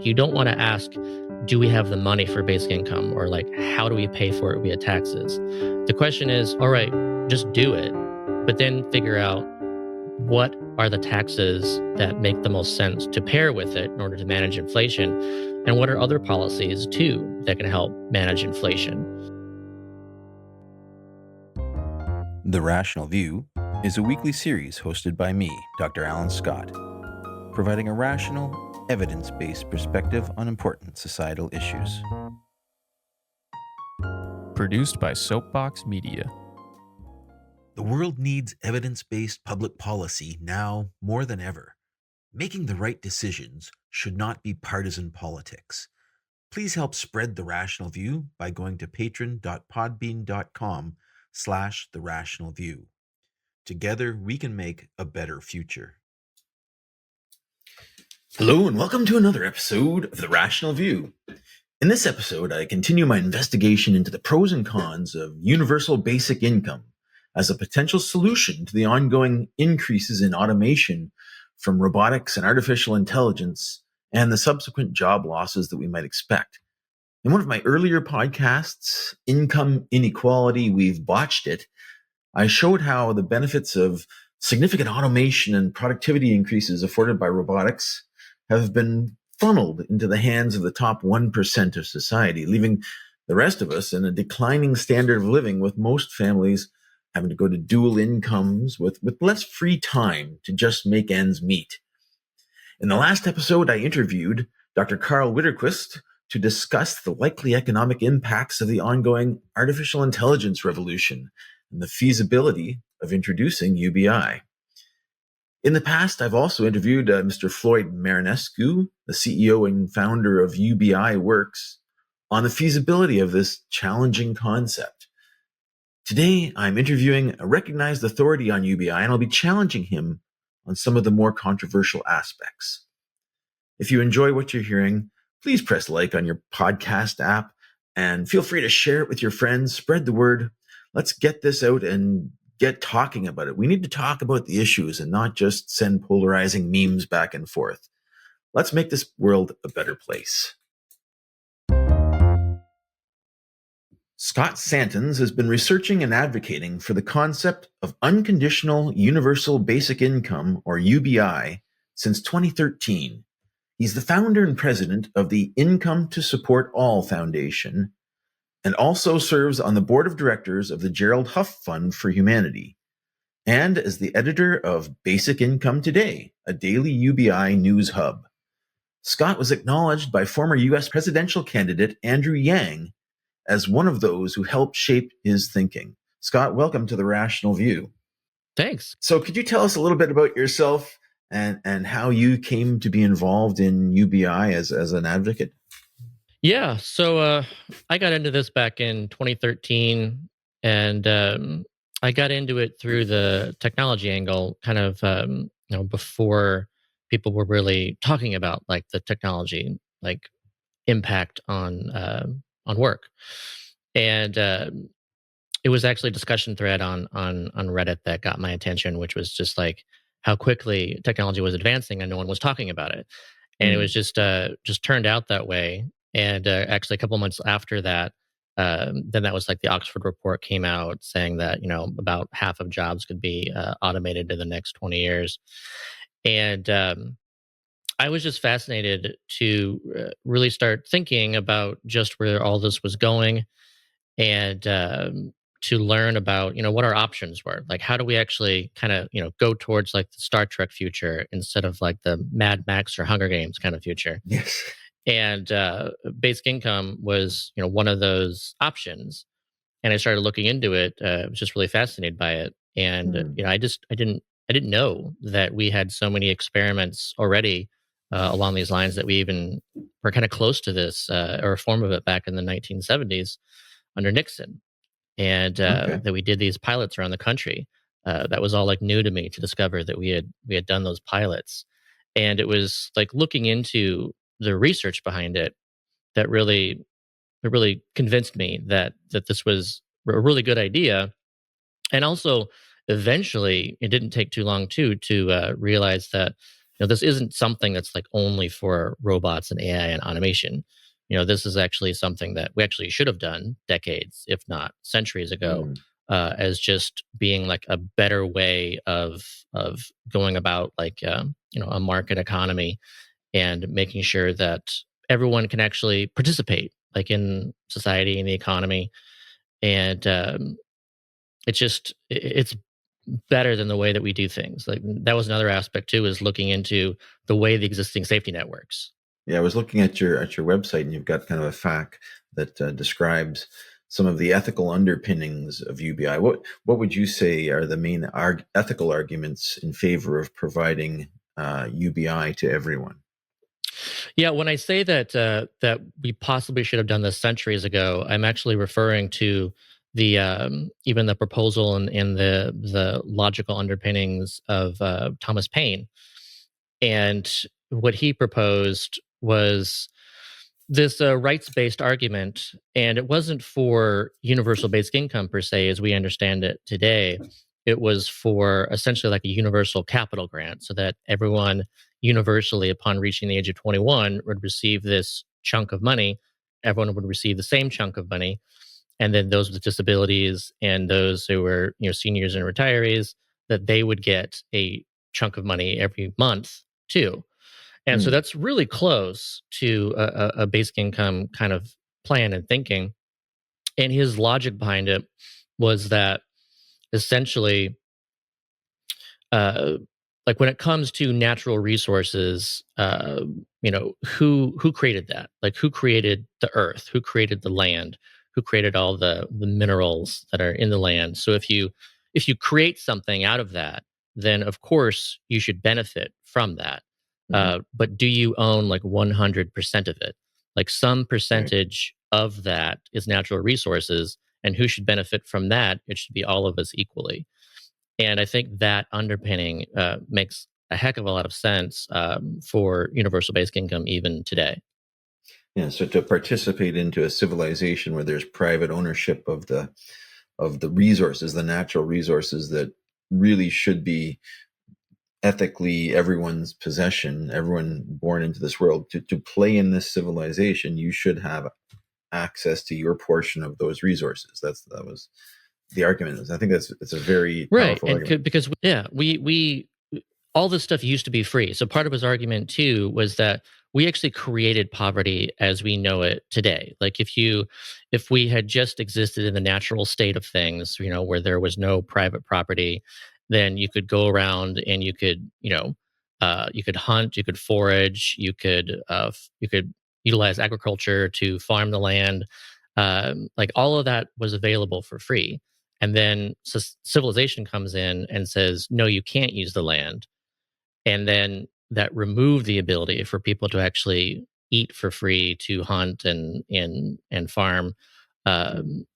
You don't want to ask, do we have the money for basic income, or like, how do we pay for it via taxes? The question is, all right, just do it, but then figure out what are the taxes that make the most sense to pair with it in order to manage inflation, and what are other policies too that can help manage inflation. The Rational View is a weekly series hosted by me, Dr. Alan Scott, providing a rational, evidence-based perspective on important societal issues. Produced by Soapbox Media. The world needs evidence-based public policy now more than ever. Making the right decisions should not be partisan politics. Please help spread The Rational View by going to patron.podbean.com/The Rational View. Together, we can make a better future. Hello, and welcome to another episode of The Rational View. In this episode, I continue my investigation into the pros and cons of universal basic income as a potential solution to the ongoing increases in automation from robotics and artificial intelligence and the subsequent job losses that we might expect. In one of my earlier podcasts, Income Inequality, We've Botched It, I showed how the benefits of significant automation and productivity increases afforded by robotics have been funneled into the hands of the top 1% of society, leaving the rest of us in a declining standard of living, with most families having to go to dual incomes with less free time to just make ends meet. In the last episode, I interviewed Dr. Karl Widerquist to discuss the likely economic impacts of the ongoing artificial intelligence revolution and the feasibility of introducing UBI. In the past, I've also interviewed Mr. Floyd Marinescu, the CEO and founder of UBI Works, on the feasibility of this challenging concept. Today, I'm interviewing a recognized authority on UBI, and I'll be challenging him on some of the more controversial aspects. If you enjoy what you're hearing, please press like on your podcast app and feel free to share it with your friends. Spread the word. Let's get this out and get talking about it. We need to talk about the issues and not just send polarizing memes back and forth. Let's make this world a better place. Scott Santens has been researching and advocating for the concept of unconditional universal basic income, or UBI, since 2013. He's the founder and president of the Income to Support All Foundation, and also serves on the board of directors of the Gerald Huff Fund for Humanity, and as the editor of Basic Income Today, a daily UBI news hub. Scott was acknowledged by former U.S. presidential candidate Andrew Yang as one of those who helped shape his thinking. Scott, welcome to The Rational View. Thanks. So could you tell us a little bit about yourself and how you came to be involved in UBI as an advocate? Yeah, so I got into this back in 2013, and I got into it through the technology angle, kind of before people were really talking about like the technology like impact on work, and it was actually a discussion thread on Reddit that got my attention, which was just like how quickly technology was advancing and no one was talking about it, and it was just turned out that way. And actually, a couple months after that, then that was like the Oxford report came out saying that about half of jobs could be automated in the next 20 years. And I was just fascinated to really start thinking about just where all this was going, and to learn about what our options were. Like, how do we actually kind of go towards like the Star Trek future instead of like the Mad Max or Hunger Games kind of future? Yes. And basic income was, one of those options. And I started looking into it. I was just really fascinated by it. And I didn't know that we had so many experiments already along these lines, that we even were kind of close to this or a form of it back in the 1970s under Nixon, and that we did these pilots around the country. That was all like new to me to discover that we had done those pilots, and it was like looking into the research behind it that really convinced me that this was a really good idea. And also, eventually, it didn't take too long to realize that this isn't something that's like only for robots and AI and automation. This is actually something that we actually should have done decades, if not centuries ago, Mm. as just being like a better way of going about like a market economy and making sure that everyone can actually participate like in society and the economy. And it's better than the way that we do things. Like that was another aspect too, is looking into the way the existing safety net works. Yeah, I was looking at your website, and you've got kind of a FAQ that describes some of the ethical underpinnings of UBI. What would you say are the main ethical arguments in favor of providing UBI to everyone? Yeah, when I say that we possibly should have done this centuries ago, I'm actually referring to the even the proposal and the logical underpinnings of Thomas Paine. And what he proposed was this rights-based argument, and it wasn't for universal basic income per se, as we understand it today. It was for essentially like a universal capital grant, so that everyone universally, upon reaching the age of 21, would receive this chunk of money. Everyone would receive the same chunk of money, and then those with disabilities and those who were seniors and retirees, that they would get a chunk of money every month too. And so Mm. that's really close to a basic income kind of plan and thinking. And his logic behind it was that essentially, uh, like when it comes to natural resources, who created that? Like who created the earth? Who created the land? Who created all the minerals that are in the land? So if you create something out of that, then of course you should benefit from that. Hmm. But do you own like 100% of it? Like some Right. percentage of that is natural resources, and who should benefit from that? It should be all of us equally. And I think that underpinning makes a heck of a lot of sense for universal basic income even today. Yeah. So to participate into a civilization where there's private ownership of the resources, the natural resources that really should be ethically everyone's possession, everyone born into this world, to play in this civilization, you should have access to your portion of those resources. That was the argument. I think it's a very Right. powerful And argument. because, yeah, we all this stuff used to be free. So part of his argument too was that we actually created poverty as we know it today. Like if we had just existed in the natural state of things, where there was no private property, then you could go around and you could hunt, you could forage, you could utilize agriculture to farm the land. Like all of that was available for free. And then civilization comes in and says, no, you can't use the land, and then that removed the ability for people to actually eat for free, to hunt and farm. Um,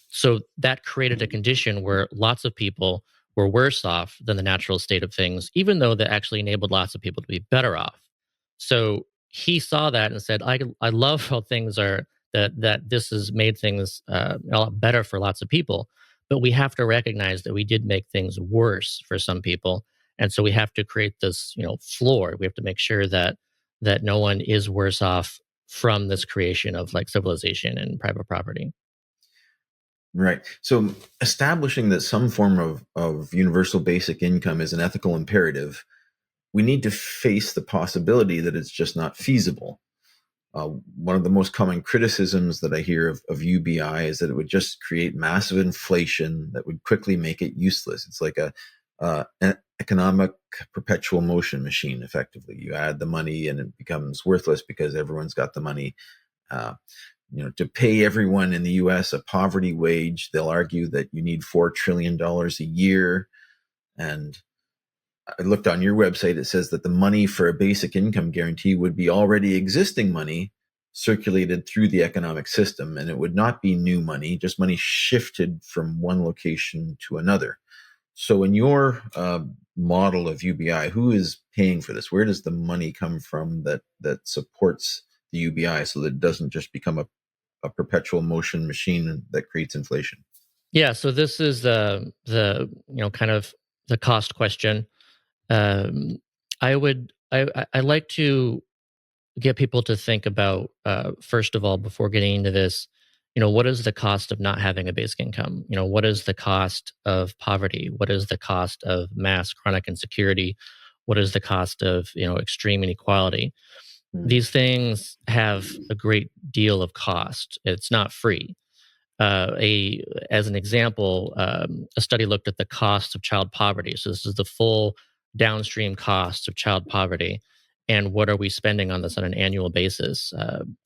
so that created a condition where lots of people were worse off than the natural state of things, even though that actually enabled lots of people to be better off. So he saw that and said, I love how things are, that this has made things a lot better for lots of people. But we have to recognize that we did make things worse for some people. And so we have to create this, floor. We have to make sure that no one is worse off from this creation of like civilization and private property. Right. So establishing that some form of universal basic income is an ethical imperative, we need to face the possibility that it's just not feasible. One of the most common criticisms that I hear of UBI is that it would just create massive inflation that would quickly make it useless. It's like an economic perpetual motion machine, effectively. You add the money and it becomes worthless because everyone's got the money. Uh, to pay everyone in the US a poverty wage, they'll argue that you need $4 trillion a year. And I looked on your website, it says that the money for a basic income guarantee would be already existing money circulated through the economic system. And it would not be new money, just money shifted from one location to another. So in your model of UBI, who is paying for this? Where does the money come from that supports the UBI so that it doesn't just become a perpetual motion machine that creates inflation? Yeah, so this is the kind of the cost question. Um, I would I like to get people to think about, first of all, before getting into this, what is the cost of not having a basic income? What is the cost of poverty? What is the cost of mass chronic insecurity? What is the cost of, extreme inequality? Hmm. These things have a great deal of cost. It's not free. As an example, a study looked at the cost of child poverty. So this is the full downstream cost of child poverty, and what are we spending on this on an annual basis?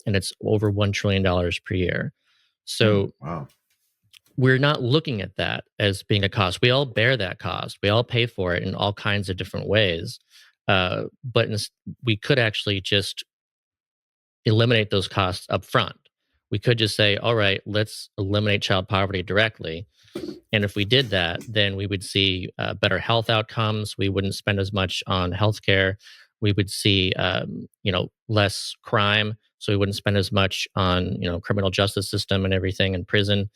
And it's over $1 trillion per year. Hmm. So Wow. we're not looking at that as being a cost. We all bear that cost. We all pay for it in all kinds of different ways. But we could actually just eliminate those costs up front. We could just say, all right, let's eliminate child poverty directly. And if we did that, then we would see better health outcomes. We wouldn't spend as much on healthcare. We would see, less crime. So we wouldn't spend as much on, criminal justice system and everything in prison.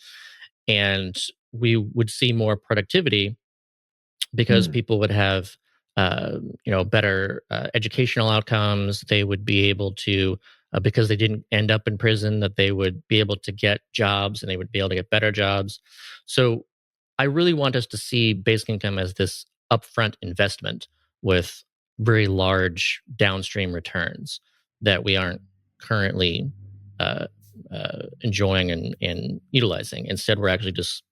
And we would see more productivity because Hmm. people would have better educational outcomes. They would be able to, because they didn't end up in prison, that they would be able to get jobs, and they would be able to get better jobs. So I really want us to see basic income as this upfront investment with very large downstream returns that we aren't currently uh, enjoying and utilizing. Instead, we're actually just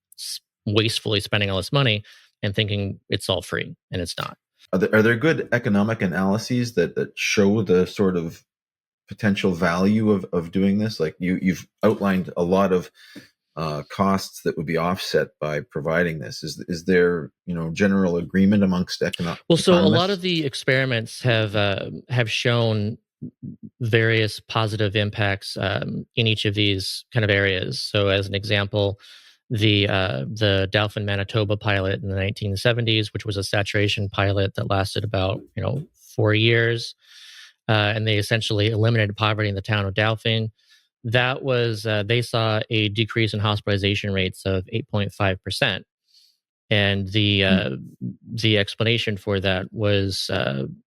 wastefully spending all this money and thinking it's all free, and it's not. Are there good economic analyses that show the sort of potential value of doing this? Like you've outlined a lot of costs that would be offset by providing this. Is there general agreement amongst Well, so a lot of economists? the experiments have shown various positive impacts in each of these kind of areas. So, as an example, the Dauphin, Manitoba pilot in the 1970s, which was a saturation pilot that lasted about 4 years, and they essentially eliminated poverty in the town of Dauphin. That was they saw a decrease in hospitalization rates of 8.5%, and Hmm. the explanation for that was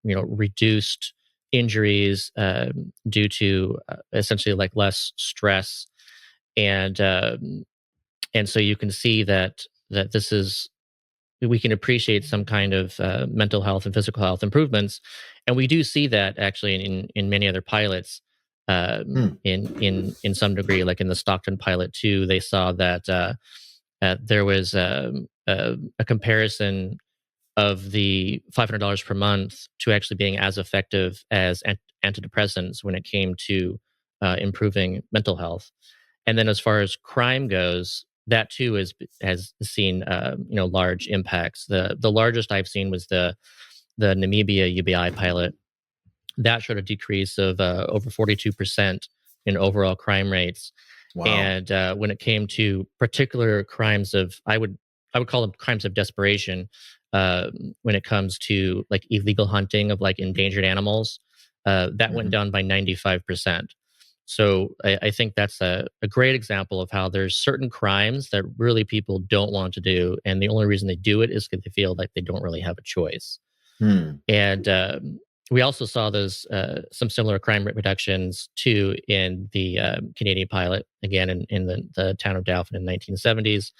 reduced injuries due to essentially like less stress, and so you can see that this is we can appreciate some kind of mental health and physical health improvements, and we do see that actually in many other pilots. Hmm. In some degree, like in the Stockton pilot too, they saw that there was a comparison of the $500 per month to actually being as effective as antidepressants when it came to improving mental health. And then as far as crime goes, that too has seen large impacts. The largest I've seen was the Namibia UBI pilot. That showed a decrease of over 42% in overall crime rates. Wow. And when it came to particular crimes of, I would call them crimes of desperation. When it comes to like illegal hunting of like endangered animals, that went Hmm. down by 95%. So I think that's a great example of how there's certain crimes that really people don't want to do, and the only reason they do it is because they feel like they don't really have a choice. Hmm. And we also saw those some similar crime rate reductions too in the Canadian pilot, again in the town of Dauphin in the 1970s.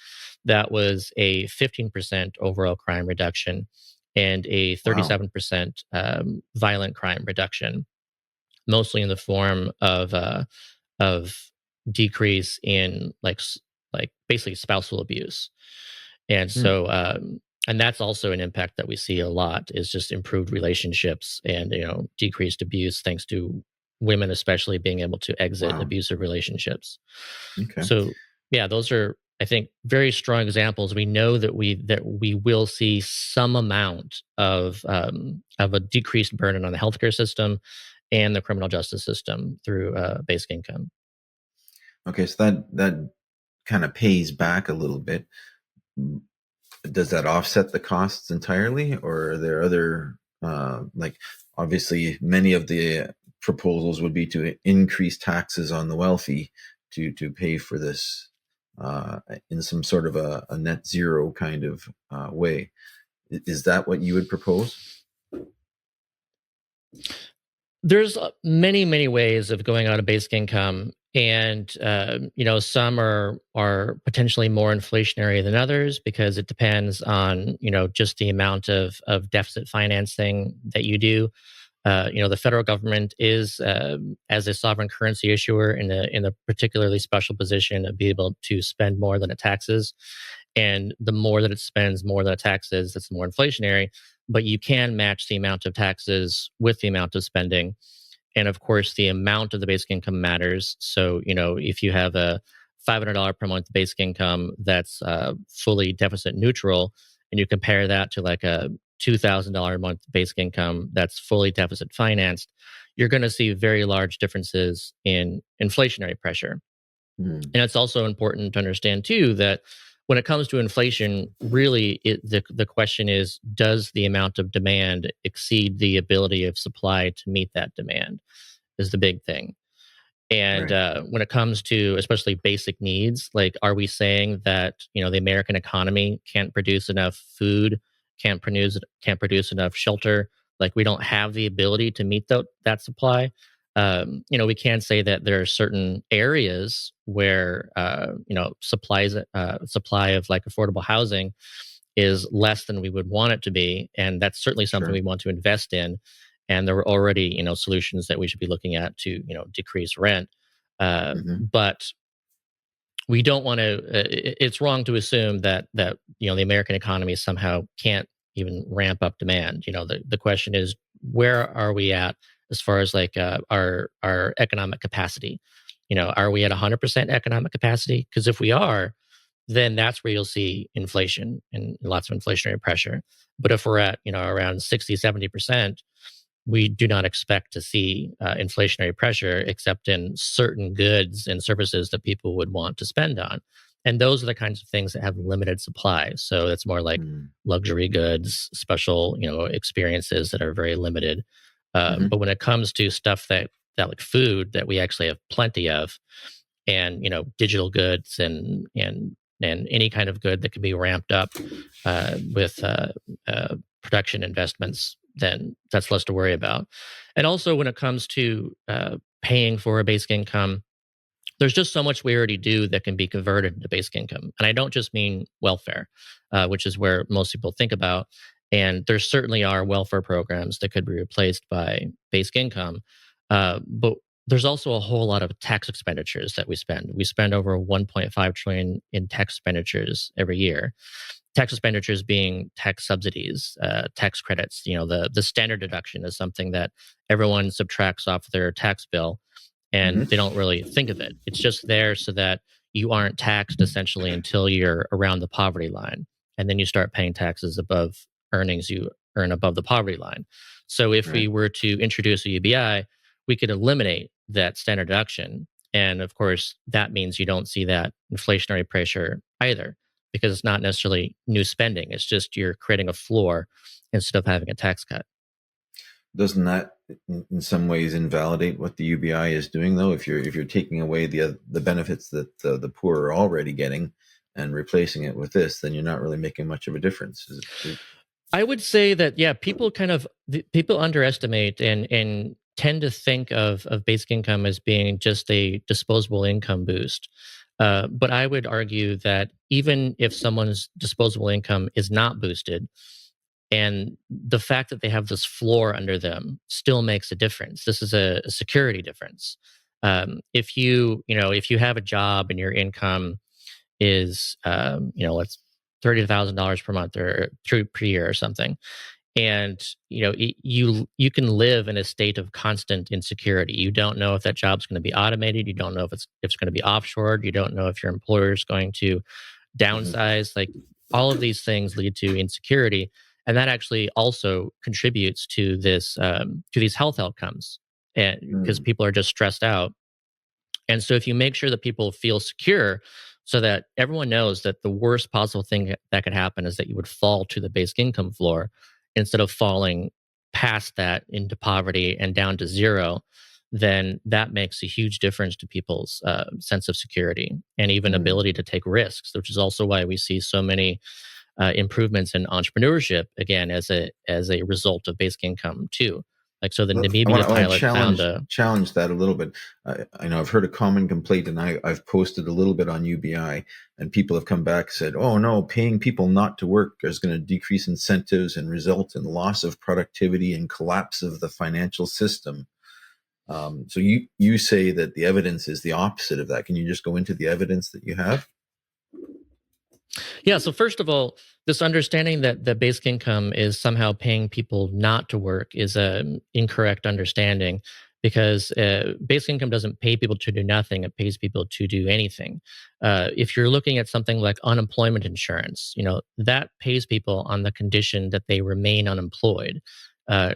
That was a 15% overall crime reduction and a Wow. 37% violent crime reduction, mostly in the form of decrease in like basically spousal abuse. And Hmm. so, and that's also an impact that we see a lot is just improved relationships and, decreased abuse thanks to women, especially being able to exit Wow. abusive relationships. Okay. So, yeah, those are, I think, very strong examples. We know that we will see some amount of a decreased burden on the healthcare system and the criminal justice system through basic income. Okay. So that kind of pays back a little bit. Does that offset the costs entirely, or are there other like obviously many of the proposals would be to increase taxes on the wealthy to pay for this in some sort of a net zero kind of way. Is that what you would propose? There's many ways of going out of basic income, and some are potentially more inflationary than others because it depends on just the amount of deficit financing that you do. The federal government is, as a sovereign currency issuer, in a particularly special position of being able to spend more than it taxes, and the more that it spends more than it taxes, that's more inflationary. But you can match the amount of taxes with the amount of spending, and of course, the amount of the basic income matters. So, if you have a $500 per month basic income that's fully deficit neutral, and you compare that to like a $2,000 a month basic income that's fully deficit financed, you're going to see very large differences in inflationary pressure. Mm. And it's also important to understand too that when it comes to inflation, really the question is, does the amount of demand exceed the ability of supply to meet that demand? Is the big thing. And Right. when it comes to especially basic needs, like, are we saying that the American economy can't produce enough food, can't produce enough shelter? Like, we don't have the ability to meet that supply. We can say that there are certain areas where supply of like affordable housing is less than we would want it to be, and that's certainly something Sure. we want to invest in. And there are already solutions that we should be looking at to decrease rent. Hmm. But we don't want to. It's wrong to assume that the American economy somehow can't even ramp up demand. The question is, where are we at as far as like our economic capacity? Are we at 100% economic capacity? Because if we are, then that's where you'll see inflation and lots of inflationary pressure. But if we're at around 60-70%, we do not expect to see inflationary pressure except in certain goods and services that people would want to spend on. And those are the kinds of things that have limited supply. So it's more like Mm. luxury goods, special, experiences that are very limited. Hmm. But when it comes to stuff that like food that we actually have plenty of, and digital goods and any kind of good that can be ramped up with production investments, then that's less to worry about. And also, when it comes to paying for a basic income, there's just so much we already do that can be converted into basic income. And I don't just mean welfare, which is where most people think about. And there certainly are welfare programs that could be replaced by basic income. But there's also a whole lot of tax expenditures that we spend. We spend over 1.5 trillion in tax expenditures every year. Tax expenditures being tax subsidies, tax credits. The standard deduction is something that everyone subtracts off their tax bill, Hmm. and they don't really think of it. It's just there so that you aren't taxed essentially until you're around the poverty line. And then you start paying taxes above earnings you earn above the poverty line. So if Right. we were to introduce a UBI, we could eliminate that standard deduction. And of course, that means you don't see that inflationary pressure either, because it's not necessarily new spending. It's just you're creating a floor instead of having a tax cut. Doesn't that, in some ways, invalidate what the UBI is doing, though? If you're taking away the benefits that the poor are already getting and replacing it with this, then you're not really making much of a difference. I would say that, yeah, people underestimate and tend to think of basic income as being just a disposable income boost. But I would argue that even if someone's disposable income is not boosted, and the fact that they have this floor under them still makes a difference. This is a security difference. If you have a job and your income is let's $30,000 per month or per year or something, and you can live in a state of constant insecurity. You don't know if that job's going to be automated. You don't know if it's going to be offshored. You don't know if your employer is going to Mhm. downsize. Like, all of these things lead to insecurity, and that actually also contributes to this to these health outcomes, and because Mm. people are just stressed out. And so if you make sure that people feel secure, so that everyone knows that the worst possible thing that could happen is that you would fall to the basic income floor instead of falling past that into poverty and down to zero, then that makes a huge difference to people's sense of security and even Mm. ability to take risks, which is also why we see so many improvements in entrepreneurship, again, as a result of basic income too. Like, so the Well, Namibia I pilot found a. challenge that a little bit. I know I've heard a common complaint, and I've posted a little bit on UBI, and people have come back and said, "Oh no, paying people not to work is going to decrease incentives and result in loss of productivity and collapse of the financial system." So you say that the evidence is the opposite of that. Can you just go into the evidence that you have? Yeah. So first of all, this understanding that the basic income is somehow paying people not to work is an incorrect understanding, because basic income doesn't pay people to do nothing; it pays people to do anything. If you're looking at something like unemployment insurance, that pays people on the condition that they remain unemployed.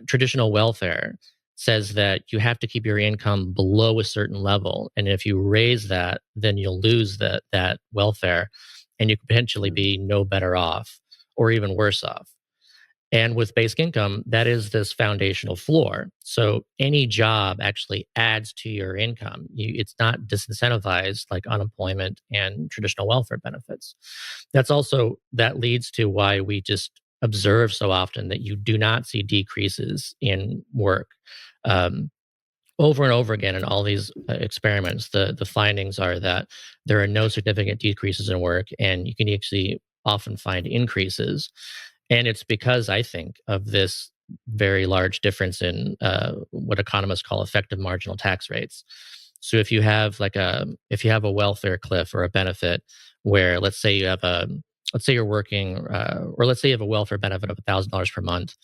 Traditional welfare says that you have to keep your income below a certain level, and if you raise that, then you'll lose that welfare, and you could potentially be no better off or even worse off. And with basic income, that is this foundational floor. So any job actually adds to your income. It's not disincentivized like unemployment and traditional welfare benefits. That leads to why we just observe so often that you do not see decreases in work. Um, Over and over again in all these experiments, the findings are that there are no significant decreases in work, and you can actually often find increases. And it's because, I think, of this very large difference in what economists call effective marginal tax rates. So if you have a welfare cliff or a benefit where, let's say you're working, or let's say you have a welfare benefit of $1,000 per month,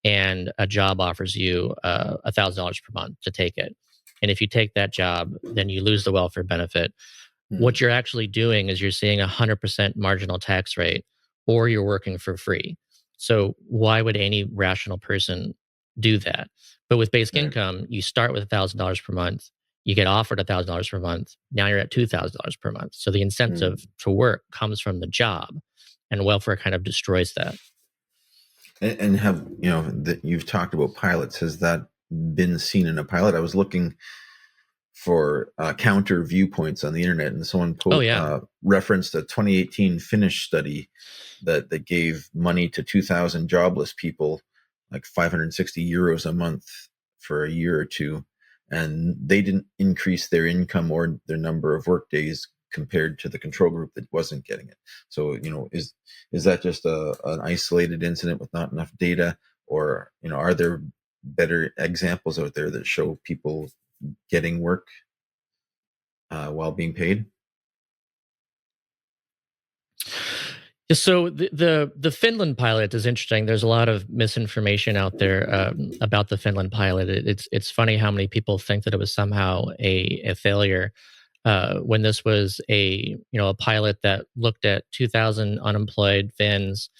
and a job offers you $1,000 per month to take it. And if you take that job, then you lose the welfare benefit. What you're actually doing is you're seeing 100% marginal tax rate, or you're working for free. So why would any rational person do that? But with basic income, you start with $1,000 per month. You get offered $1,000 per month. Now you're at $2,000 per month. So the incentive to work comes from the job, and welfare kind of destroys that. And have that you've talked about pilots? Has that been seen in a pilot? I was looking for counter viewpoints on the internet, and someone referenced a 2018 Finnish study that gave money to 2,000 jobless people, like 560 euros a month for a year or two, and they didn't increase their income or their number of work days compared to the control group that wasn't getting it. So, is that just an isolated incident with not enough data, or are there better examples out there that show people getting work while being paid? So the Finland pilot is interesting. There's a lot of misinformation out there about the Finland pilot. It's funny how many people think that it was somehow a failure, when this was a pilot that looked at 2,000 unemployed Finns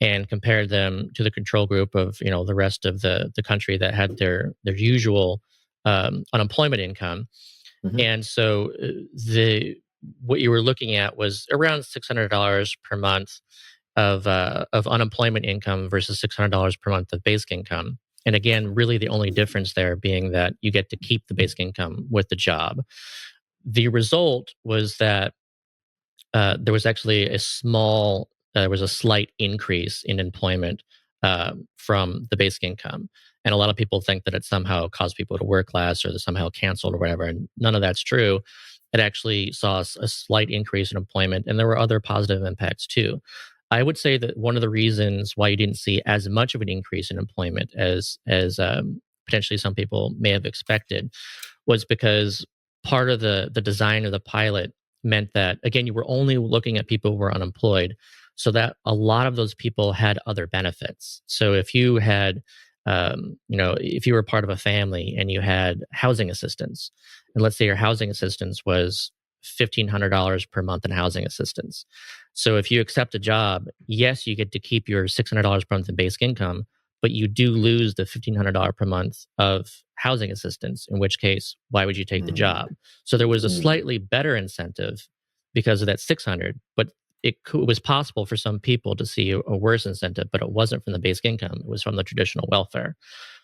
and compared them to the control group of the rest of the country that had their usual unemployment income. And so what you were looking at was around $600 per month of unemployment income versus $600 per month of basic income. And again, really the only difference there being that you get to keep the basic income with the job. The result was that there was actually there was a slight increase in employment from the basic income. And a lot of people think that it somehow caused people to work less, or that somehow canceled or whatever. And none of that's true. It actually saw a slight increase in employment, and there were other positive impacts too. I would say that one of the reasons why you didn't see as much of an increase in employment as potentially some people may have expected was because part of the design of the pilot meant that, again, you were only looking at people who were unemployed, so that a lot of those people had other benefits. So if you had if you were part of a family and you had housing assistance, and let's say your housing assistance was $1,500 per month in housing assistance. So if you accept a job, yes, you get to keep your $600 per month in basic income, but you do lose the $1,500 per month of housing assistance, in which case, why would you take the job? So there was a slightly better incentive because of that 600, but it was possible for some people to see a worse incentive, but it wasn't from the basic income. It was from the traditional welfare.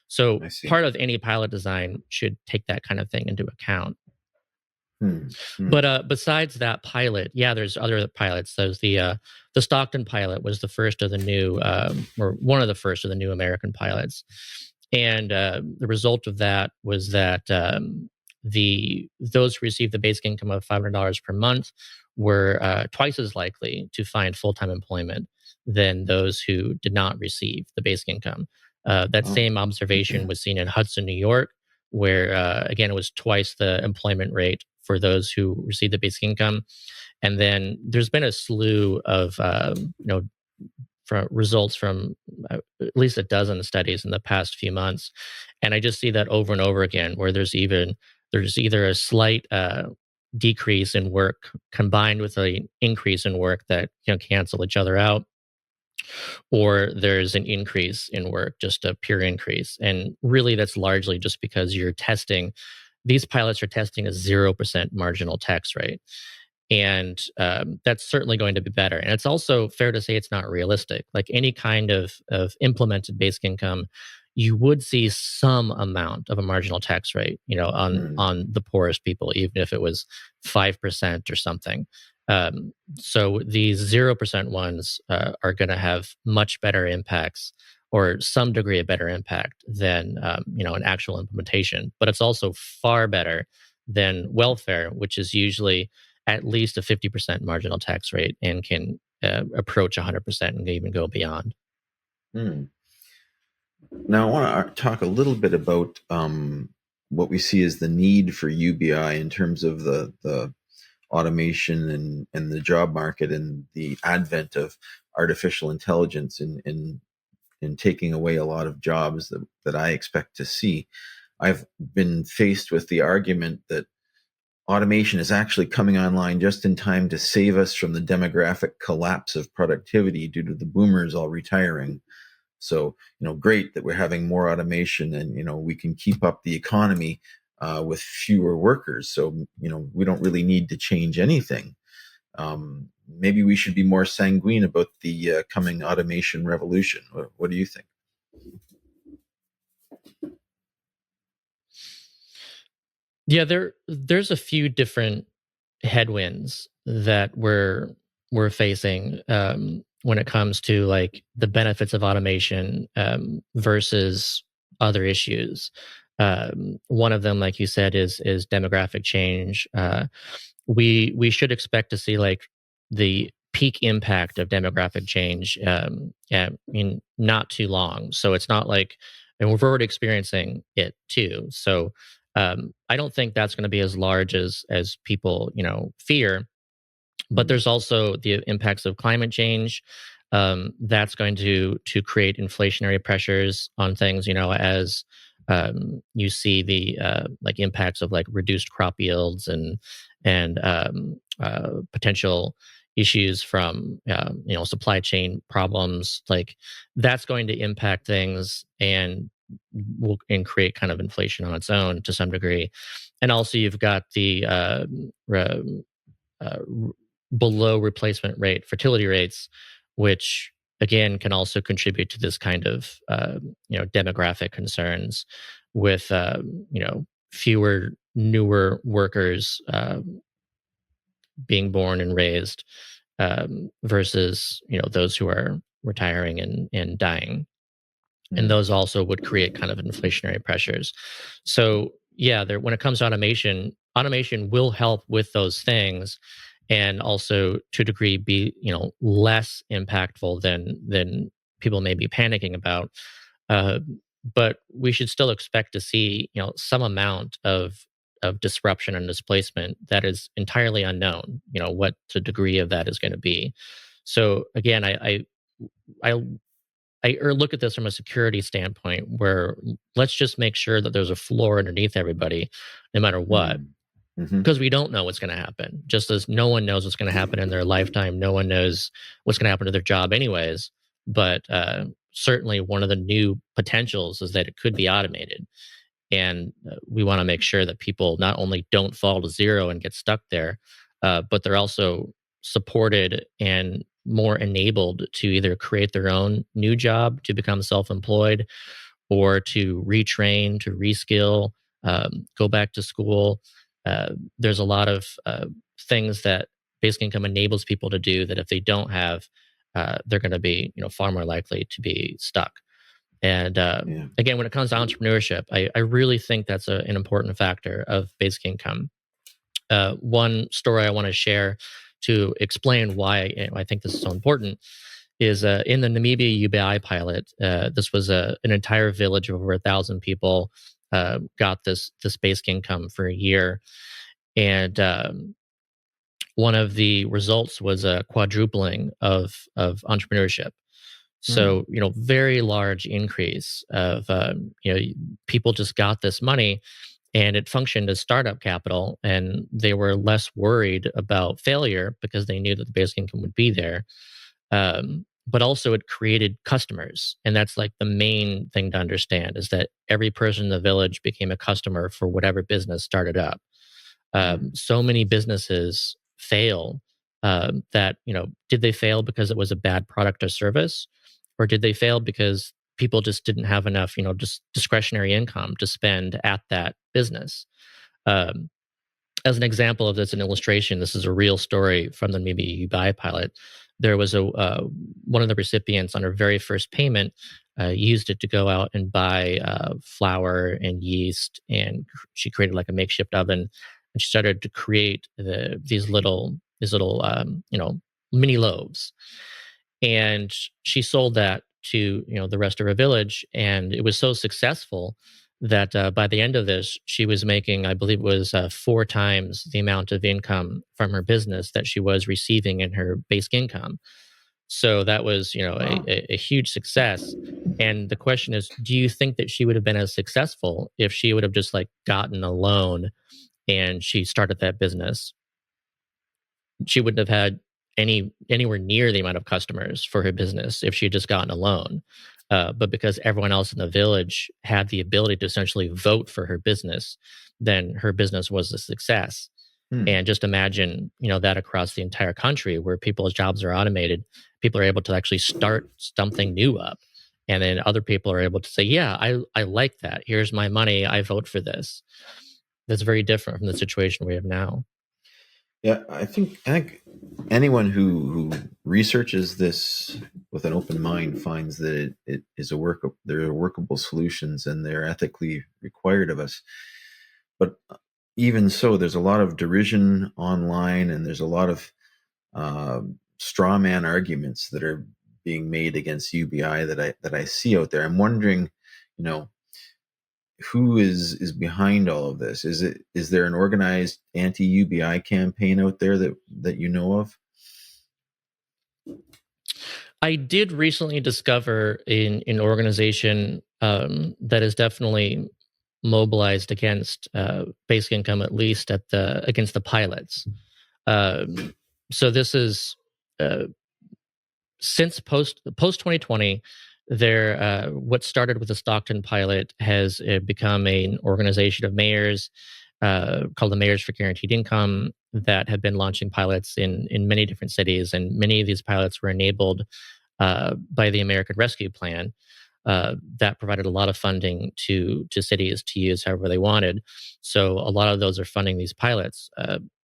So part of any pilot design should take that kind of thing into account. But besides that pilot, there's other pilots. There's the Stockton pilot was the first of the new, or one of the first of the new American pilots. And the result of that was that those who received the basic income of $500 per month were twice as likely to find full-time employment than those who did not receive the basic income. That Oh. same observation was seen in Hudson, New York, where again it was twice the employment rate for those who received the basic income. And then there's been a slew of from results from at least a dozen studies in the past few months, and I just see that over and over again, where there's either a slight decrease in work combined with an increase in work that cancel each other out, or there's an increase in work, just a pure increase. And really, that's largely just because you're testing. These pilots are testing a 0% marginal tax rate, and that's certainly going to be better. And it's also fair to say it's not realistic. Like any kind of implemented basic income, you would see some amount of a marginal tax rate, on the poorest people, even if it was 5% or something. So these 0% ones are going to have much better impacts, or some degree of better impact than an actual implementation. But it's also far better than welfare, which is usually at least a 50% marginal tax rate and can approach 100% and even go beyond. Hmm. Now, I want to talk a little bit about what we see as the need for UBI in terms of the automation and the job market and the advent of artificial intelligence in taking away a lot of jobs that I expect to see. I've been faced with the argument that automation is actually coming online just in time to save us from the demographic collapse of productivity due to the boomers all retiring. So, great that we're having more automation and, we can keep up the economy with fewer workers. So, we don't really need to change anything. Maybe we should be more sanguine about the coming automation revolution. What do you think? Yeah, there's a few different headwinds that we're facing when it comes to like the benefits of automation versus other issues. One of them, like you said, is demographic change. We should expect to see like the peak impact of demographic change in not too long. So it's not like, and we're already experiencing it too. So I don't think that's going to be as large as people fear. But there's also the impacts of climate change. That's going to create inflationary pressures on things. As you see the like impacts of like reduced crop yields and potential issues from supply chain problems. Like that's going to impact things and create kind of inflation on its own to some degree. And also, you've got the uh, below replacement rate fertility rates, which again can also contribute to this kind of demographic concerns with fewer newer workers being born and raised versus those who are retiring and dying, and those also would create kind of inflationary pressures. So yeah, when it comes to automation will help with those things, and also to a degree be less impactful than people may be panicking about. Uh, but we should still expect to see some amount of disruption and displacement that is entirely unknown. What the degree of that is going to be. So again, I look at this from a security standpoint, where let's just make sure that there's a floor underneath everybody, no matter what, Mm-hmm. because we don't know what's going to happen. Just as no one knows what's going to happen in their lifetime, no one knows what's going to happen to their job, anyways. But certainly, one of the new potentials is that it could be automated, and we want to make sure that people not only don't fall to zero and get stuck there, but they're also supported and more enabled to either create their own new job to become self-employed, or to retrain, to reskill, go back to school. There's a lot of things that basic income enables people to do that if they don't have, they're going to be far more likely to be stuck. And again, when it comes to entrepreneurship, I really think that's an important factor of basic income. One story I want to share to explain why I think this is so important is in the Namibia UBI pilot. This was an entire village of over 1,000 people got this basic income for a year, and one of the results was a quadrupling of entrepreneurship. So, very large increase of, people just got this money and it functioned as startup capital, and they were less worried about failure because they knew that the basic income would be there. But also it created customers. And that's like the main thing to understand is that every person in the village became a customer for whatever business started up. So many businesses fail that, did they fail because it was a bad product or service? Or did they fail because people just didn't have enough, just discretionary income to spend at that business? Um, as an example of this, an illustration, this is a real story from the maybe UBI pilot. There was one of the recipients on her very first payment used it to go out and buy flour and yeast, and she created like a makeshift oven, and she started to create these little mini loaves, and she sold that to the rest of her village, and it was so successful that by the end of this she was making, I believe it was 4 times the amount of income from her business that she was receiving in her basic income. So that was Wow. a huge success. And the question is, do you think that she would have been as successful if she would have just like gotten a loan and she started that business? She wouldn't have had anywhere near the amount of customers for her business if she had just gotten a loan. But because everyone else in the village had the ability to essentially vote for her business, then her business was a success. Hmm. And just imagine, that across the entire country where people's jobs are automated, people are able to actually start something new up. And then other people are able to say, yeah, I like that. Here's my money. I vote for this. That's very different from the situation we have now. Yeah, I think anyone who researches this with an open mind finds that it is there are workable solutions and they're ethically required of us. But even so, there's a lot of derision online, and there's a lot of uh, straw man arguments that are being made against UBI that I see out there. I'm wondering, you know, who is behind all of this? Is there an organized anti UBI campaign out there that you know of? I did recently discover an organization that is definitely mobilized against basic income, at least against the pilots. Um, so this is uh, since post 2020. There, what started with the Stockton pilot has become an organization of mayors called the Mayors for Guaranteed Income that have been launching pilots in many different cities, and many of these pilots were enabled by the American Rescue Plan that provided a lot of funding to cities to use however they wanted. So a lot of those are funding these pilots.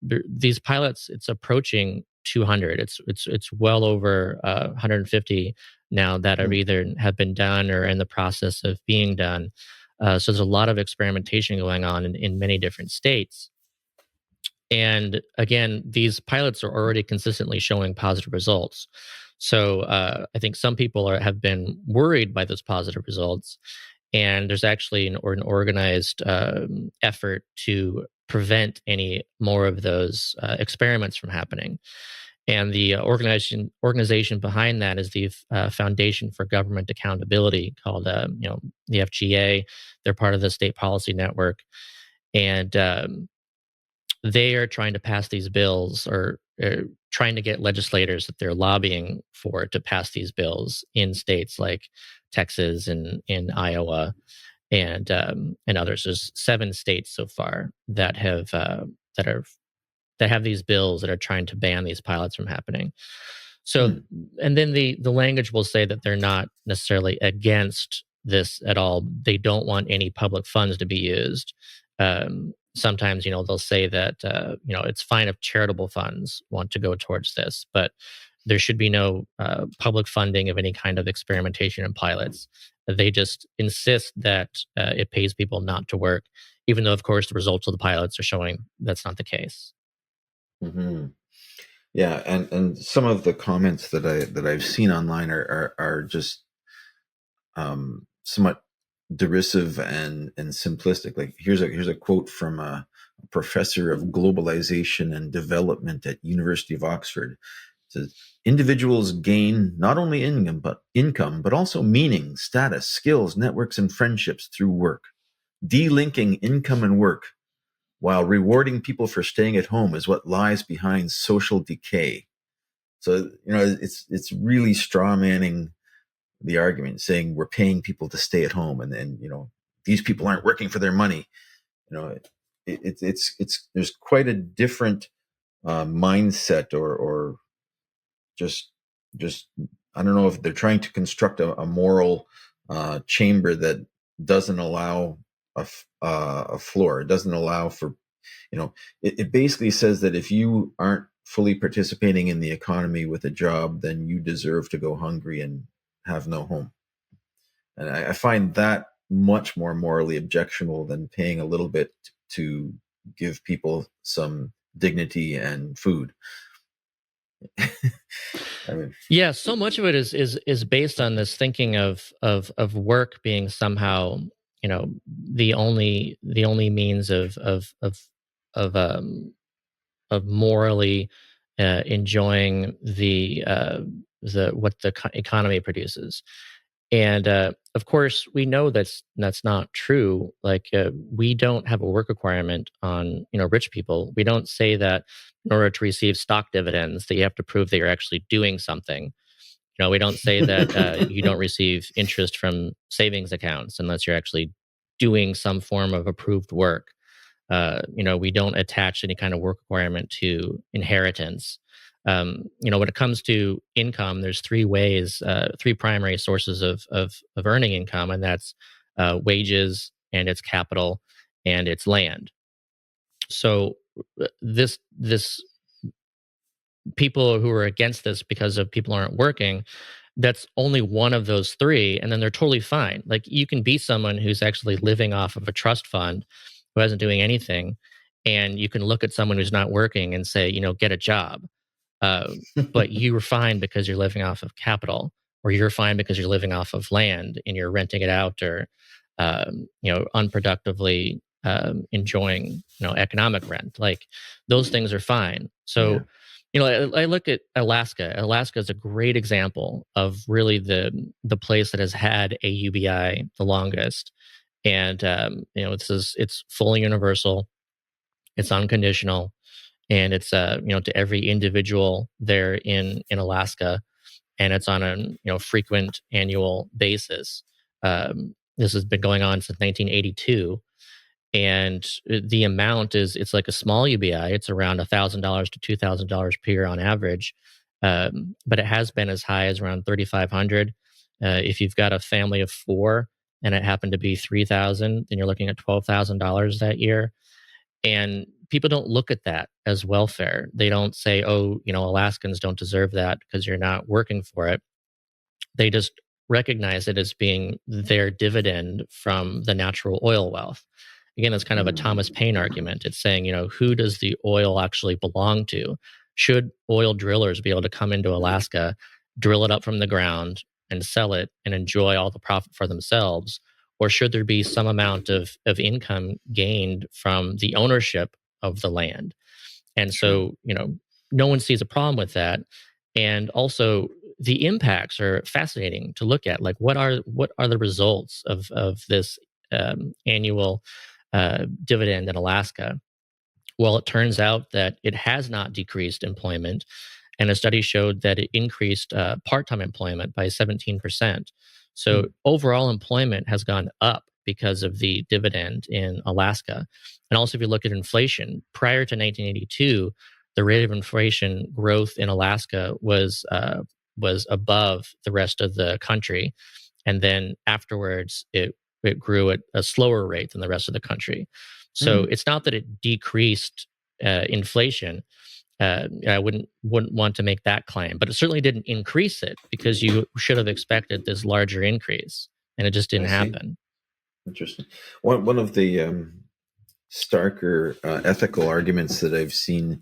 These pilots, it's approaching 200. It's well over 150 now that are Hmm. either have been done or in the process of being done. So there's a lot of experimentation going on in many different states. And again, these pilots are already consistently showing positive results. So I think some people have been worried by those positive results, and there's actually an organized effort to prevent any more of those experiments from happening. And the organization behind that is the Foundation for Government Accountability, called the FGA. They're part of the State Policy Network, and they are trying to pass these bills, or trying to get legislators that they're lobbying for to pass these bills in states like Texas and in Iowa and others. There's 7 states so far that are that have these bills that are trying to ban these pilots from happening. So, Hmm. and then the language will say that they're not necessarily against this at all. They don't want any public funds to be used. Sometimes, they'll say that it's fine if charitable funds want to go towards this, but there should be no public funding of any kind of experimentation and pilots. They just insist that it pays people not to work, even though, of course, the results of the pilots are showing that's not the case. Hmm. Yeah, and some of the comments that I've seen online are just somewhat derisive and simplistic. Like here's a quote from a professor of globalization and development at University of Oxford. It says individuals gain not only income but also meaning, status, skills, networks, and friendships through work. Delinking income and work while rewarding people for staying at home is what lies behind social decay. So it's really straw manning the argument, saying we're paying people to stay at home, and then these people aren't working for their money. It's there's quite a different mindset, or just I don't know if they're trying to construct a moral chamber that doesn't allow a floor. It doesn't allow for it basically says that if you aren't fully participating in the economy with a job, then you deserve to go hungry and have no home. And I find that much more morally objectionable than paying a little bit to give people some dignity and food. I mean, Yeah, so much of it is based on this thinking of work being somehow, the only means of of morally enjoying the what the economy produces. And of course, we know that's not true. Like we don't have a work requirement on rich people. We don't say that in order to receive stock dividends that you have to prove that you're actually doing something. We don't say that you don't receive interest from savings accounts unless you're actually doing some form of approved work. We don't attach any kind of work requirement to inheritance. When it comes to income, there's three primary sources of earning income, and that's wages, and it's capital, and it's land. So this people who are against this because of people aren't working, that's only one of those three, and then they're totally fine. Like you can be someone who's actually living off of a trust fund who isn't doing anything, and you can look at someone who's not working and say, get a job. uh, but you're fine because you're living off of capital, or you're fine because you're living off of land and you're renting it out, or unproductively enjoying economic rent. Like those things are fine. yeah. So I look at Alaska. Alaska is a great example of really the place that has had a UBI the longest, and it's fully universal, it's unconditional, and it's to every individual there in Alaska, and it's on a frequent annual basis. This has been going on since 1982, and the amount it's like a small UBI. It's around $1,000 to $2,000 per year on average, but it has been as high as around 3,500. If you've got a family of four and it happened to be 3,000, then you're looking at $12,000 that year. And people don't look at that as welfare. They don't say, oh, Alaskans don't deserve that because you're not working for it. They just recognize it as being their dividend from the natural oil wealth. Again, it's kind of a Thomas Paine argument. It's saying, who does the oil actually belong to? Should oil drillers be able to come into Alaska, drill it up from the ground, and sell it and enjoy all the profit for themselves? Or should there be some amount of income gained from the ownership of the land? And so, no one sees a problem with that. And also, the impacts are fascinating to look at. Like, what are the results of this annual dividend in Alaska? Well, it turns out that it has not decreased employment, and a study showed that it increased part-time employment by 17%. So overall employment has gone up because of the dividend in Alaska. And also, if you look at inflation, prior to 1982, the rate of inflation growth in Alaska was above the rest of the country, and then afterwards, it grew at a slower rate than the rest of the country. So it's not that it decreased inflation; I wouldn't want to make that claim, but it certainly didn't increase it because you should have expected this larger increase, and it just I didn't see. happen. Interesting. One of the starker ethical arguments that I've seen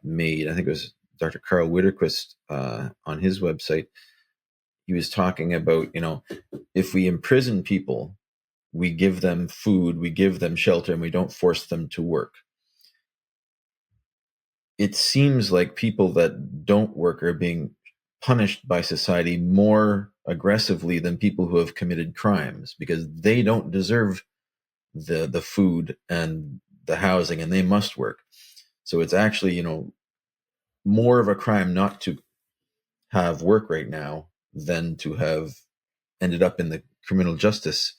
made, I think it was Dr. Karl Widerquist on his website. He was talking about, if we imprison people, we give them food, we give them shelter, and we don't force them to work. It seems like people that don't work are being punished by society more aggressively than people who have committed crimes, because they don't deserve the food and the housing, and they must work. So it's actually, more of a crime not to have work right now than to have ended up in the criminal justice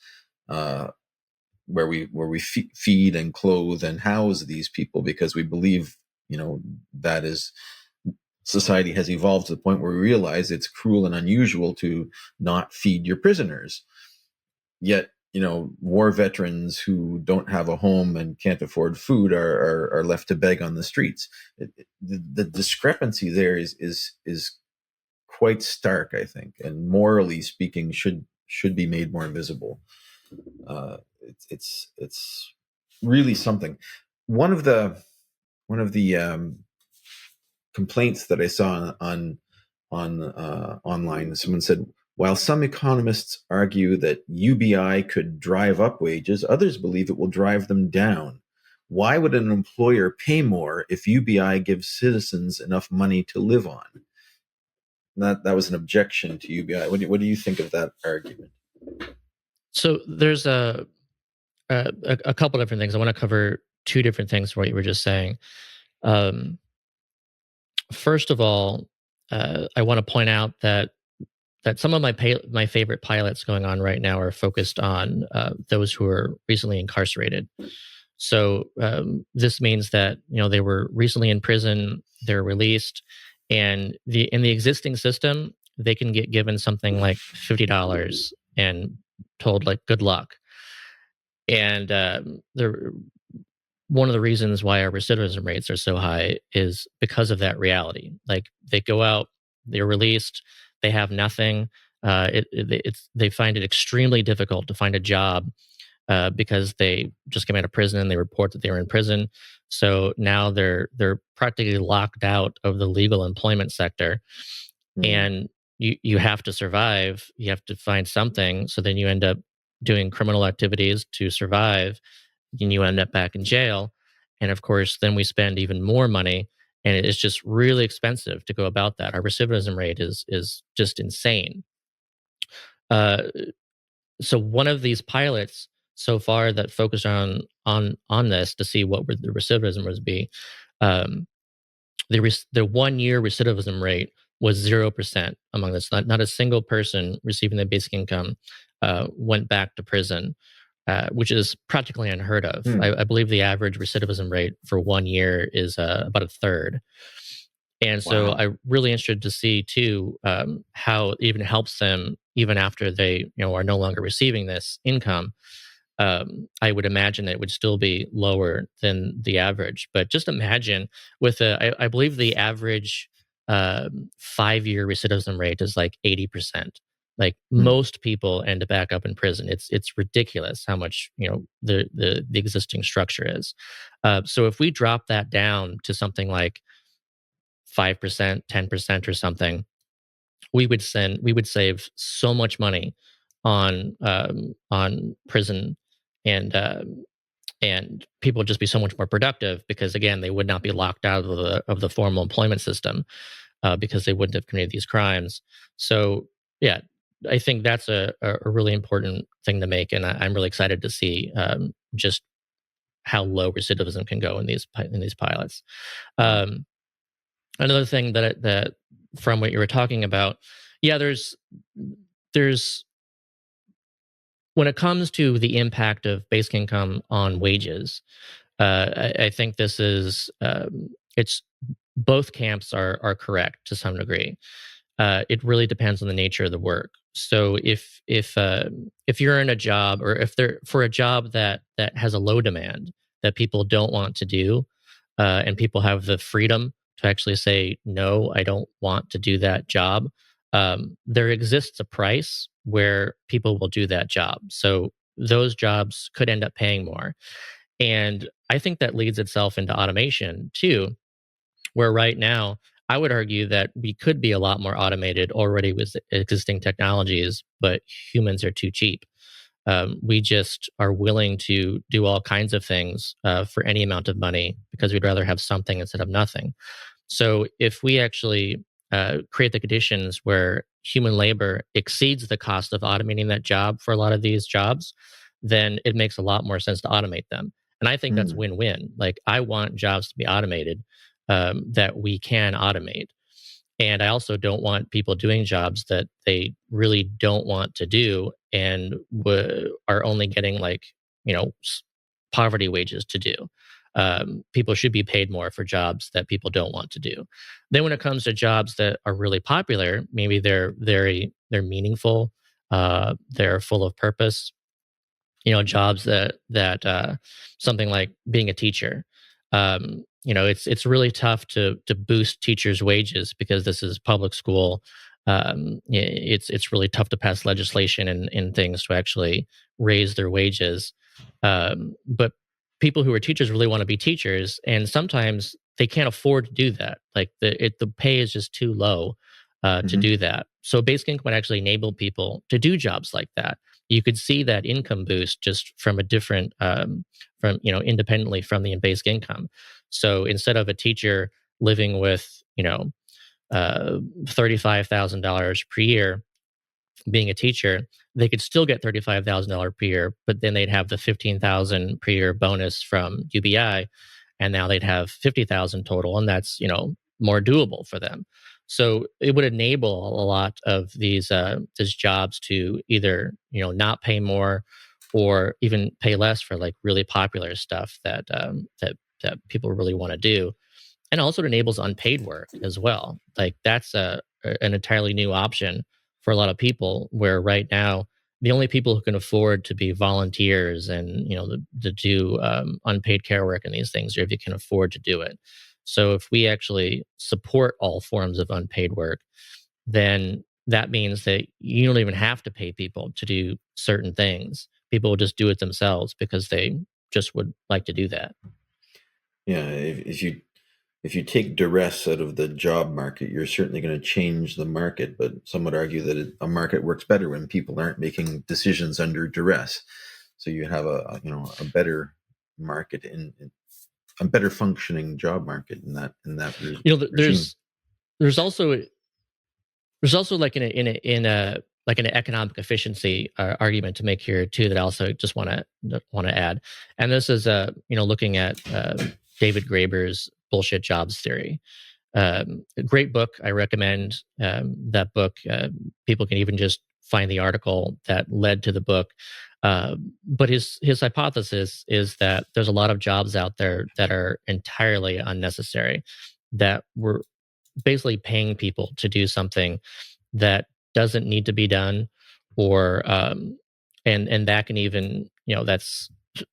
where we feed and clothe and house these people, because we believe, that is, society has evolved to the point where we realize it's cruel and unusual to not feed your prisoners. Yet, war veterans who don't have a home and can't afford food are left to beg on the streets. The discrepancy there is quite stark, I think, and morally speaking, should be made more visible. It's really something. One of the complaints that I saw on online, someone said, while some economists argue that UBI could drive up wages, others believe it will drive them down. Why would an employer pay more if UBI gives citizens enough money to live on? That was an objection to UBI. What do you think of that argument? So there's a couple different things. I want to cover two different things from what you were just saying. First of all, I want to point out that some of my favorite pilots going on right now are focused on those who are recently incarcerated. So this means that they were recently in prison, they're released, and in the existing system they can get given something like $50 and told like good luck. And one of the reasons why our recidivism rates are so high is because of that reality. Like they go out, they're released, they have nothing. They find it extremely difficult to find a job because they just came out of prison and they report that they were in prison. So now they're practically locked out of the legal employment sector, and you have to survive. You have to find something. So then you end up doing criminal activities to survive, and you end up back in jail. And of course, then we spend even more money, and it's just really expensive to go about that. Our recidivism rate is just insane. So one of these pilots so far that focused on this to see what would the recidivism would be, the 1 year recidivism rate was 0% among this. Not a single person receiving the basic income went back to prison, which is practically unheard of. I believe the average recidivism rate for 1 year is about a third. And so I'm really interested to see too how it even helps them even after they are no longer receiving this income. I would imagine it would still be lower than the average. But just imagine with I believe the average 5-year recidivism rate is like 80%. Like most people end back up in prison. It's ridiculous how much the existing structure is. So if we drop that down to something like 5%, 10% or something, we would save so much money on prison, and people would just be so much more productive because again they would not be locked out of the formal employment system because they wouldn't have committed these crimes. So yeah, I think that's a really important thing to make, and I'm really excited to see just how low recidivism can go in these pilots. Another thing that from what you were talking about, yeah, there's when it comes to the impact of basic income on wages, I think this is it's both camps are correct to some degree. It really depends on the nature of the work. So if you're in a job, or if they're for a job that has a low demand that people don't want to do, and people have the freedom to actually say, no, I don't want to do that job, there exists a price where people will do that job. So those jobs could end up paying more. And I think that leads itself into automation too, where right now, I would argue that we could be a lot more automated already with existing technologies, but humans are too cheap. We just are willing to do all kinds of things for any amount of money because we'd rather have something instead of nothing. So if we actually create the conditions where human labor exceeds the cost of automating that job for a lot of these jobs, then it makes a lot more sense to automate them. And I think that's Mm. win-win. Like I want jobs to be automated that we can automate. And I also don't want people doing jobs that they really don't want to do and are only getting like, poverty wages to do. People should be paid more for jobs that people don't want to do. Then when it comes to jobs that are really popular, maybe they're meaningful, they're full of purpose, jobs that something like being a teacher. It's really tough to boost teachers' wages because this is public school. It's really tough to pass legislation and things to actually raise their wages. But people who are teachers really want to be teachers, and sometimes they can't afford to do that. Like the pay is just too low to Mhm. do that. So basic income would actually enable people to do jobs like that. You could see that income boost just from a different from independently from the basic income. So instead of a teacher living with $35,000 per year being a teacher, they could still get $35,000 per year, but then they'd have the 15,000 per year bonus from UBI, and now they'd have 50,000 total, and that's more doable for them. So it would enable a lot of these jobs to either not pay more or even pay less for like really popular stuff that people really want to do, and also it enables unpaid work as well. Like that's an entirely new option for a lot of people. Where right now the only people who can afford to be volunteers and to do unpaid care work and these things are if you can afford to do it. So if we actually support all forms of unpaid work, then that means that you don't even have to pay people to do certain things. People will just do it themselves because they just would like to do that. Yeah, if you take duress out of the job market, you're certainly going to change the market. But some would argue that a market works better when people aren't making decisions under duress. So you have a better market in a better functioning job market in that You know, th- regime. there's there's also There's also like in a like an economic efficiency argument to make here too that I also just want to add, and this is looking at David Graeber's bullshit jobs theory. A great book. I recommend that book. People can even just find the article that led to the book. But his hypothesis is that there's a lot of jobs out there that are entirely unnecessary, that we're basically paying people to do something that doesn't need to be done, or and that can even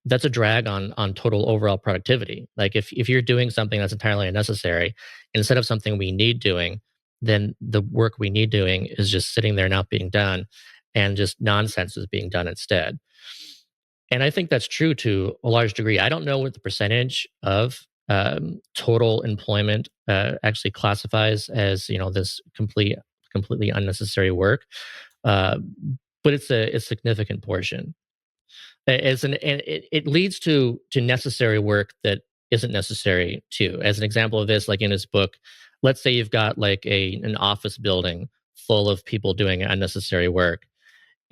that's a drag on total overall productivity. Like if you're doing something that's entirely unnecessary instead of something we need doing, then the work we need doing is just sitting there not being done, and just nonsense is being done instead. And I think that's true to a large degree. I don't know what the percentage of total employment actually classifies as this completely unnecessary work, uh, but it's a significant portion. And it leads to necessary work that isn't necessary too. As an example of this, like in his book, let's say you've got like an office building full of people doing unnecessary work,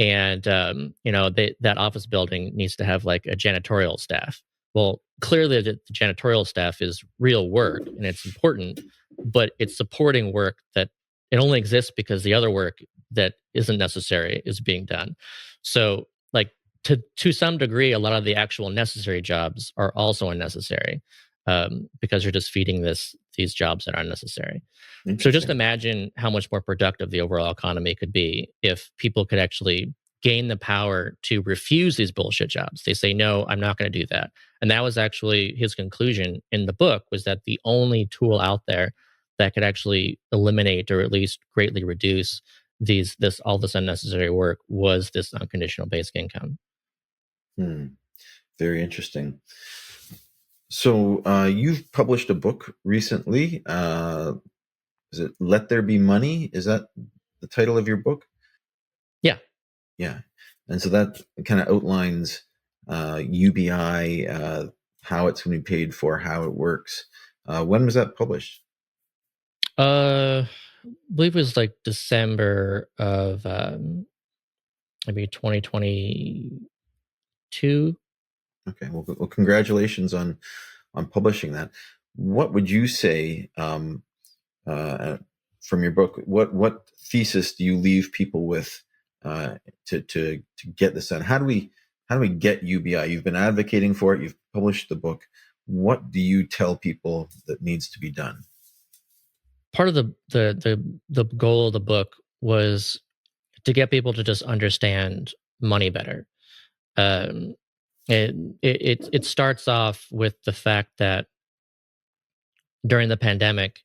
and that office building needs to have like a janitorial staff. Well, clearly the janitorial staff is real work and it's important, but it's supporting work that it only exists because the other work that isn't necessary is being done. So like to some degree a lot of the actual necessary jobs are also unnecessary, because you're just feeding these jobs that aren't necessary. So just Interesting. imagine how much more productive the overall economy could be if people could actually gain the power to refuse these bullshit jobs. They say, no, I'm not going to do that. And that was actually his conclusion in the book, was that the only tool out there that could actually eliminate or at least greatly reduce all this unnecessary work was this unconditional basic income. Very interesting. So you've published a book recently. Is it Let There Be Money? Is that the title of your book? Yeah. Yeah. And so that kind of outlines UBI, how it's going to be paid for, how it works. When was that published? I believe it was like December of maybe 2022. Okay. Well, congratulations on publishing that. What would you say from your book? What thesis do you leave people with to get this done? How do we get UBI? You've been advocating for it. You've published the book. What do you tell people that needs to be done? Part of the goal of the book was to get people to just understand money better. It starts off with the fact that during the pandemic,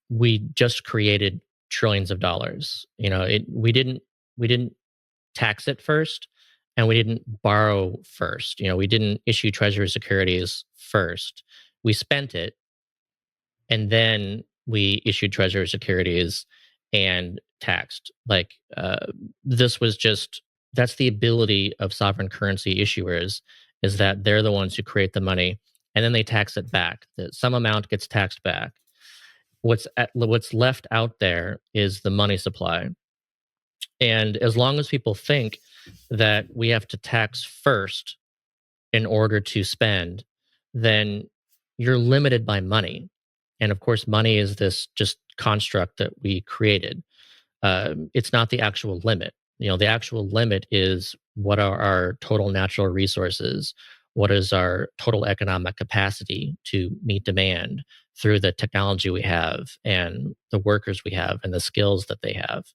we just created trillions of dollars. We didn't tax it first, and we didn't borrow first. We didn't issue treasury securities first. We spent it, and then we issued treasury securities and taxed. This was just that's the ability of sovereign currency issuers, is that they're the ones who create the money and then they tax it back. That some amount gets taxed back. What's left out there is the money supply. And as long as people think that we have to tax first in order to spend, then you're limited by money. And of course, money is this just construct that we created. It's not the actual limit. The actual limit is what are our total natural resources? What is our total economic capacity to meet demand through the technology we have and the workers we have and the skills that they have?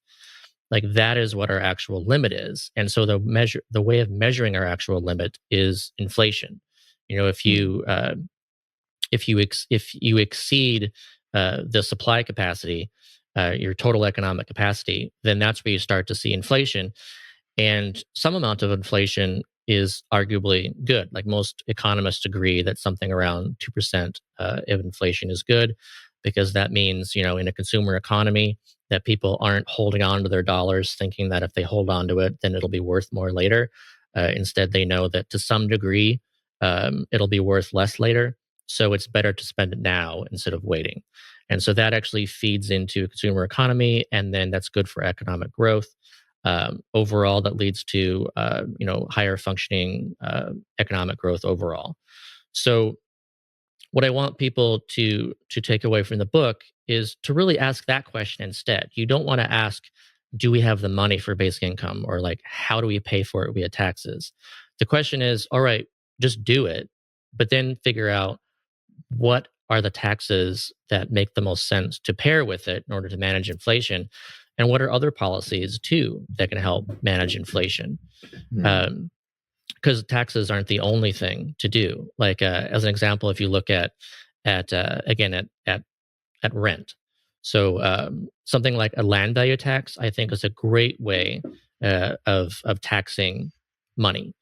That is what our actual limit is. And so the way of measuring our actual limit is inflation. If you exceed the supply capacity, your total economic capacity, then that's where you start to see inflation. And some amount of inflation is arguably good. Most economists agree that something around 2% of inflation is good, because that means, in a consumer economy, that people aren't holding on to their dollars thinking that if they hold on to it, then it'll be worth more later. Instead, they know that to some degree, it'll be worth less later. So it's better to spend it now instead of waiting. And so that actually feeds into a consumer economy, and then that's good for economic growth. Overall, that leads to higher functioning economic growth overall. So what I want people to take away from the book is to really ask that question instead. You don't want to ask, do we have the money for basic income, or how do we pay for it via taxes? The question is, all right, just do it, but then figure out what are the taxes that make the most sense to pair with it in order to manage inflation, and what are other policies too that can help manage inflation. Because taxes aren't the only thing to do. As an example, if you look at rent, so something like a land value tax, I think, is a great way of taxing money,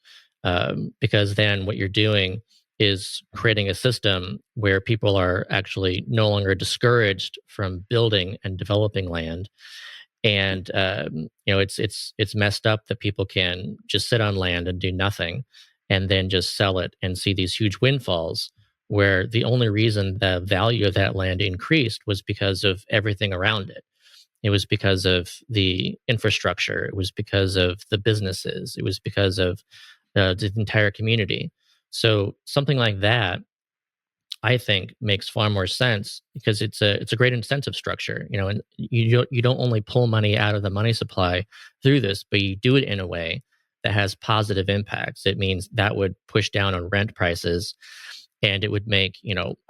because then what you're doing is creating a system where people are actually no longer discouraged from building and developing land. And it's messed up that people can just sit on land and do nothing, and then just sell it and see these huge windfalls, where the only reason the value of that land increased was because of everything around it. It was because of the infrastructure. It was because of the businesses. It was because of the entire community. So something like that, I think, makes far more sense, because it's a great incentive structure, and you don't only pull money out of the money supply through this, but you do it in a way that has positive impacts. It means that would push down on rent prices, and it would make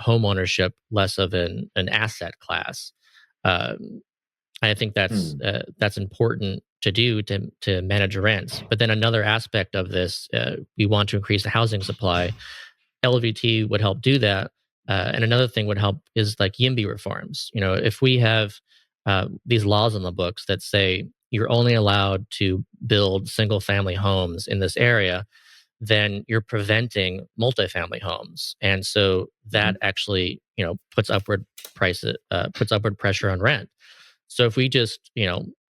home ownership less of an asset class. I think that's important to do to manage rents. But then another aspect of this, we want to increase the housing supply. LVT would help do that. And another thing would help is like YIMBY reforms. If we have these laws on the books that say you're only allowed to build single family homes in this area, then you're preventing multifamily homes. And so that actually, puts upward pressure on rent. So if we just,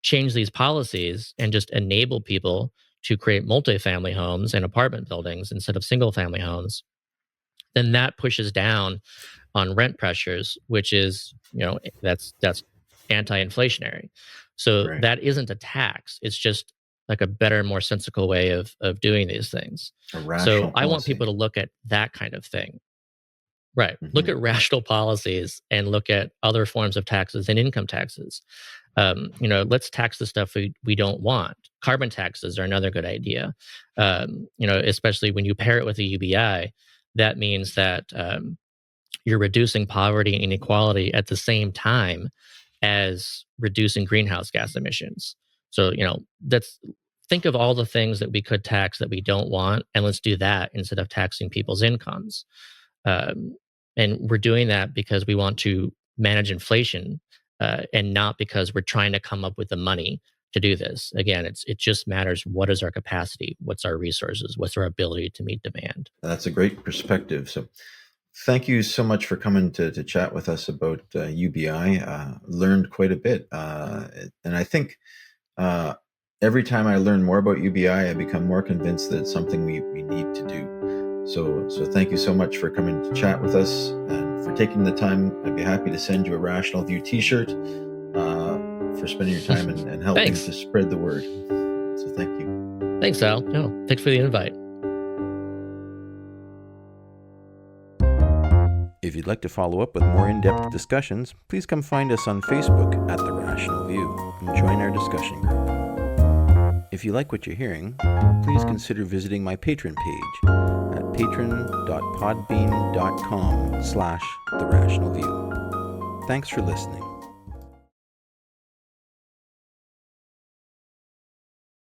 change these policies and just enable people to create multifamily homes and apartment buildings instead of single family homes, then that pushes down on rent pressures, which is, that's anti-inflationary. So Right. that isn't a tax. It's just like a better, more sensible way of doing these things. A rational So I want policy. people to look at that kind of thing. Right. Look Mhm. at rational policies and look at other forms of taxes and income taxes. Let's tax the stuff we don't want. Carbon taxes are another good idea. Especially when you pair it with a UBI, that means that you're reducing poverty and inequality at the same time as reducing greenhouse gas emissions. So, think of all the things that we could tax that we don't want, and let's do that instead of taxing people's incomes. And we're doing that because we want to manage inflation, and not because we're trying to come up with the money to do this. Again, it just matters what is our capacity, what's our resources, what's our ability to meet demand. That's a great perspective. So thank you so much for coming to chat with us about UBI. Learned quite a bit. And I think every time I learn more about UBI, I become more convinced that it's something we need to do. So thank you so much for coming to chat with us and for taking the time. I'd be happy to send you a Rational View t-shirt for spending your time and helping Thanks. to spread the word. So thank you. Thanks, Al. No, thanks for the invite. If you'd like to follow up with more in-depth discussions, please come find us on Facebook at The Rational View and join our discussion group. If you like what you're hearing, please consider visiting my Patreon page at patron.podbean.com/therationalview. Thanks for listening.